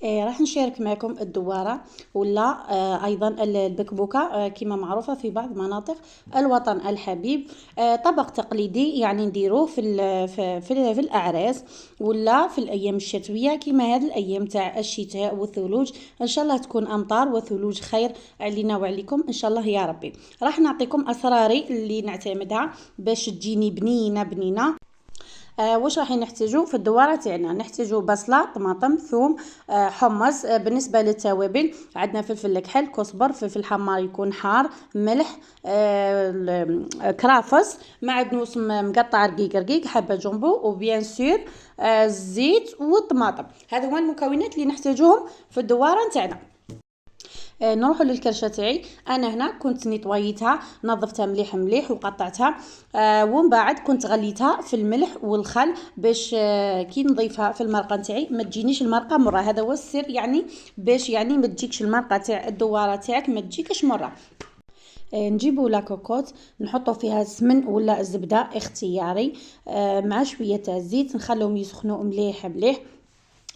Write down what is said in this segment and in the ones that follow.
راح نشارك معكم الدوارة ولا أيضا البكبوكة كما معروفة في بعض مناطق الوطن الحبيب. طبق تقليدي يعني نديروه في الأعراس ولا في الأيام الشتوية كما هذه الأيام تاع الشتاء والثلوج. إن شاء الله تكون أمطار وثلوج خير علينا وعليكم إن شاء الله يا ربي. راح نعطيكم أسراري اللي نعتمدها باش تجيني بنينة بنينة. واش راح نحتاجو في الدواره تاعنا؟ نحتاجو بصله، طماطم، ثوم، حمص. بالنسبه للتوابل عندنا فلفل كحل، كزبر، فلفل حمار يكون حار، ملح، كرافس، معدنوس مقطع رقيق رقيق، حبه جنبو، وبيان سور الزيت والطماطم. هذو هما المكونات اللي نحتاجوهم في الدواره نتاعنا. نروحوا للكرشه تاعي. انا هنا كنت نطويتها، نظفتها مليح مليح وقطعتها. ومن بعد كنت غليتها في الملح والخل باش كي نضيفها في المرقه نتاعي ما تجينيش المرقه مره. هذا هو السر يعني باش يعني ما تجيكش المرقه تاع الدواره تاعك ما تجيكش مره. نجيبوا لا كوكوت نحطوا فيها السمن ولا الزبده اختياري، مع شويه تاع الزيت، نخليهم يسخنوا مليح مليح.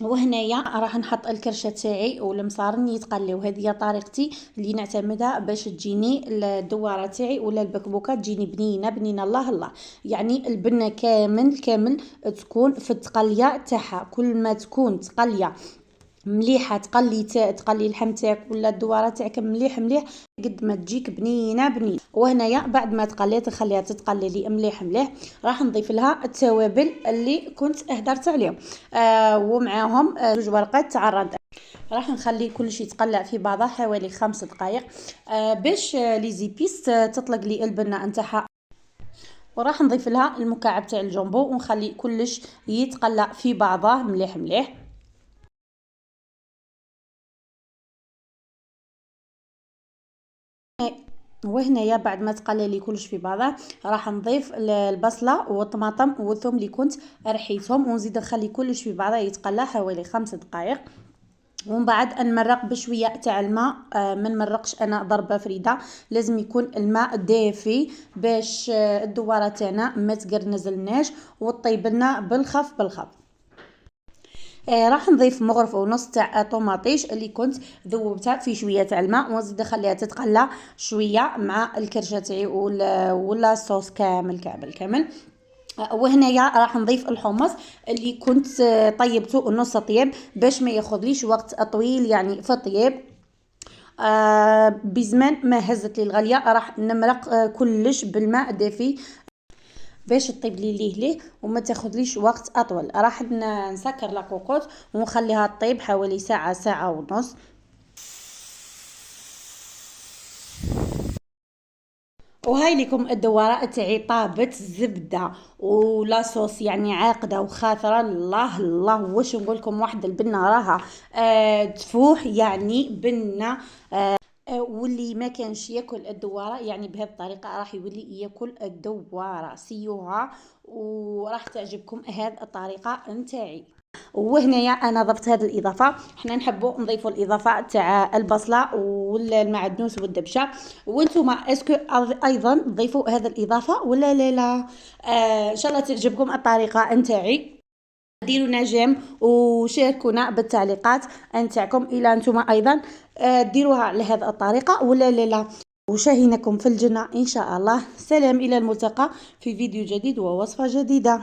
وهنايا راح نحط الكرشه تاعي والمصارن يتقليو. هذه هي طريقتي اللي نعتمدها باش تجيني الدواره تاعي ولا البكبوكه تجيني بنينه بنينه الله الله. يعني البنه كامل كامل تكون في التقليه تاعها. كل ما تكون تقليه مليحه، تقلي اللحم تاعك ولا الدواره تاعك مليح مليح قد ما تجيك بنينه بنينه. وهنايا بعد ما تقليت نخليها تتقلي لي مليح مليح. راح نضيف لها التوابل اللي كنت اهدرت عليهم، ومعاهم جوج ورقات تاع الرد. راح نخلي كل شيء يتقلع في بعضه حوالي 5 دقائق باش لي زيبيس تطلق لي البنه نتاعها. وراح نضيف لها المكعب تاع الجامبو ونخلي كلش يتقلع في بعضه مليح مليح. وهنايا بعد ما تقلى لي كلش في بعضه راح نضيف البصله والطماطم والثوم اللي كنت رحيتهم ونزيد نخلي كلش في بعضه يتقلى حوالي 5 دقائق. ومن بعد نمرق بشويه تاع الماء. ما نمرقش انا ضربه فريده، لازم يكون الماء دافي باش الدواره تاعنا ما تقرنزلناش وطيب لنا بالخف بالخف. راح نضيف مغرف ونص تاع طوماطيش اللي كنت ذوبتها في شويه تاع الماء ونزيد نخليها تتقلى شويه مع الكرشه تاعي ولا الصوص كامل كامل كامل. وهنايا راح نضيف الحمص اللي كنت طيبته نص طيب باش ما ياخذليش وقت طويل يعني في الطياب. بزمان ما هزت لي الغليه راح نمرق كلش بالماء دافي باش تطيب لي ليه وما تاخذليش وقت اطول. راح نسكر لا كوكوط ونخليها تطيب حوالي ساعه ساعه ونص. وهاي لكم الدواره تاعي طابت زبده ولا صوص يعني عاقده وخاثره. الله الله واش نقول لكم، واحد البنه راها تفوح يعني بنه. واللي ما كانش ياكل الدواره يعني بهذه الطريقه راح يولي ياكل الدواره. سيوها وراح تعجبكم هذه الطريقه نتاعي. وهنايا انا ضفت هذه الاضافه. حنا نحبوا نضيفوا الاضافه تاع البصله والمعدنوس والدبشه. وانتم اسكو ايضا تضيفوا هذه الاضافه ولا لا؟ ان شاء الله تعجبكم الطريقه نتاعي. ديرونا جيم وشاركونا بالتعليقات نتاعكم الى انتم ايضا ديروها على هذه الطريقه ولا لا. وشاهينكم في الجنه ان شاء الله. سلام، الى الملتقى في فيديو جديد ووصفه جديده.